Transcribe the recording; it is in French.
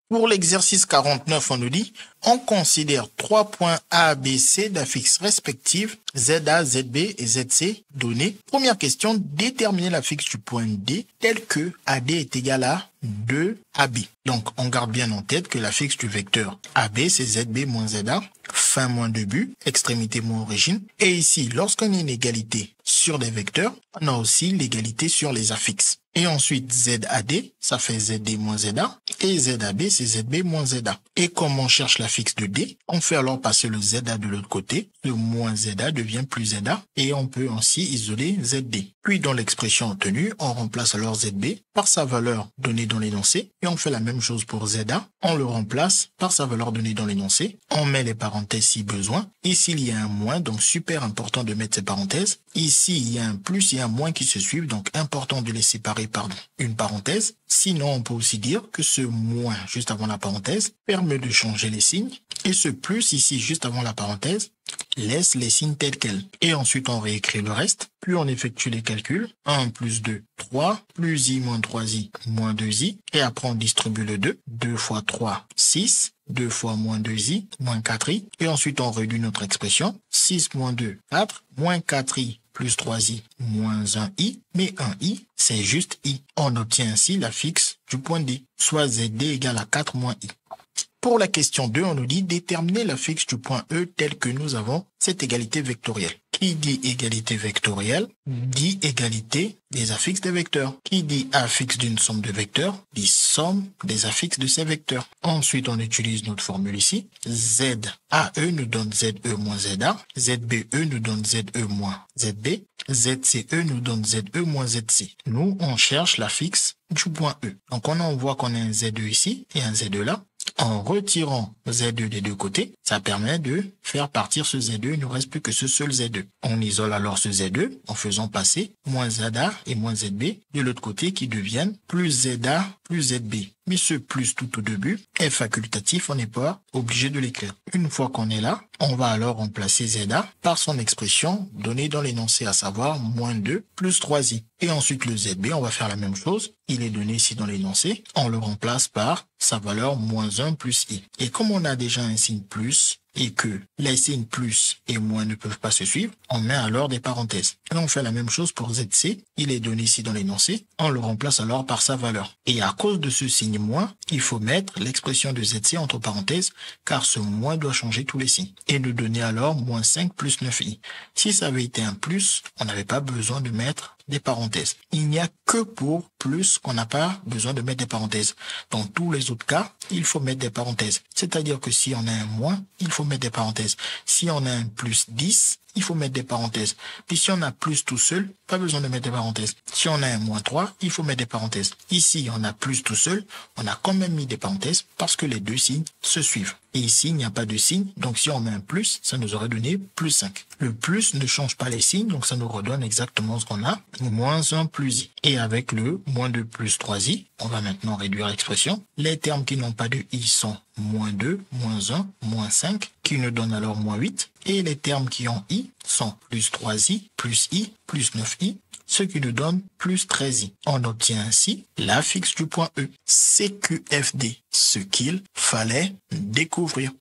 Pour l'exercice 49, on nous dit, on considère 3 points A, B, C d'affixes respectives, ZA, ZB et ZC donnés. Première question, déterminer l'affixe du point D tel que AD est égal à 2AB. Donc, on garde bien en tête que l'affixe du vecteur AB, c'est ZB moins ZA, fin moins début, extrémité moins origine. Et ici, lorsqu'on a une égalité sur des vecteurs, on a aussi l'égalité sur les affixes. Et ensuite, ZAD, ça fait ZD moins ZA. Et ZAB, c'est ZB moins ZA. Et comme on cherche l'affixe de D, on fait alors passer le ZA de l'autre côté. Le moins ZA devient plus ZA. Et on peut ainsi isoler ZD. Puis, dans l'expression obtenue, on remplace alors ZB par sa valeur donnée dans l'énoncé. Et on fait la même chose pour ZA. On le remplace par sa valeur donnée dans l'énoncé. On met les parenthèses si besoin. Ici, il y a un moins, donc super important de mettre ces parenthèses. Ici, il y a un plus et un moins qui se suivent, donc important de les séparer par une parenthèse. Sinon, on peut aussi dire que ce moins juste avant la parenthèse permet de changer les signes. Et ce plus ici juste avant la parenthèse laisse les signes tels quels. Et ensuite, on réécrit le reste. Puis on effectue les calculs. 1 plus 2, 3. Plus i moins 3i moins 2i. Et après, on distribue le 2. 2 fois 3, 6. 2 fois moins 2i, moins 4i. Et ensuite, on réduit notre expression. 6 moins 2, 4. Moins 4i plus 3i moins 1i. Mais 1i, c'est juste i. On obtient ainsi l'affixe du point D, soit ZD égale à 4 moins i. Pour la question 2, on nous dit déterminer l'affixe du point E tel que nous avons cette égalité vectorielle. Qui dit égalité vectorielle dit égalité des affixes des vecteurs. Qui dit affixe d'une somme de vecteurs dit somme des affixes de ces vecteurs. Ensuite, on utilise notre formule ici. ZAE nous donne ZE moins ZA. ZBE nous donne ZE moins ZB. ZCE nous donne ZE moins ZC. Nous, on cherche l'affixe du point E. Donc, on voit qu'on a un ZE ici et un ZE là. En retirant ZE des deux côtés, ça permet de faire partir ce ZE. Il ne nous reste plus que ce seul ZE. On isole alors ce ZE en faisant passer moins ZA et moins ZB de l'autre côté qui deviennent plus ZA plus ZB. Mais ce plus tout au début est facultatif, on n'est pas obligé de l'écrire. Une fois qu'on est là, on va alors remplacer ZA par son expression donnée dans l'énoncé, à savoir moins 2 plus 3i. Et ensuite le ZB, on va faire la même chose. Il est donné ici dans l'énoncé. On le remplace par sa valeur moins 1 plus i. Et comme on a déjà un signe plus, et que les signes plus et moins ne peuvent pas se suivre, on met alors des parenthèses. Et on fait la même chose pour ZC. Il est donné ici dans l'énoncé. On le remplace alors par sa valeur. Et à cause de ce signe moins, il faut mettre l'expression de ZC entre parenthèses, car ce moins doit changer tous les signes. Et nous donner alors moins 5 plus 9i. Si ça avait été un plus, on n'avait pas besoin de mettre des parenthèses. Il n'y a que pour plus qu'on n'a pas besoin de mettre des parenthèses. Dans tous les autres cas, il faut mettre des parenthèses. C'est-à-dire que si on a un moins, il faut mettre des parenthèses. Si on a un plus 10, il faut mettre des parenthèses. Puis si on a plus tout seul, pas besoin de mettre des parenthèses. Si on a un moins 3, il faut mettre des parenthèses. Ici, on a plus tout seul, on a quand même mis des parenthèses parce que les deux signes se suivent. Et ici, il n'y a pas de signe, donc si on met un plus, ça nous aurait donné plus 5. Le plus ne change pas les signes, donc ça nous redonne exactement ce qu'on a, moins 1 plus i. Et avec le moins 2 plus 3i, on va maintenant réduire l'expression. Les termes qui n'ont pas de i sont moins 2, moins 1, moins 5, qui nous donne alors moins 8. Et les termes qui ont i sont plus 3i, plus i, plus 9i, ce qui nous donne plus 13i. On obtient ainsi l'affixe du point E, CQFD, ce qu'il fallait découvrir.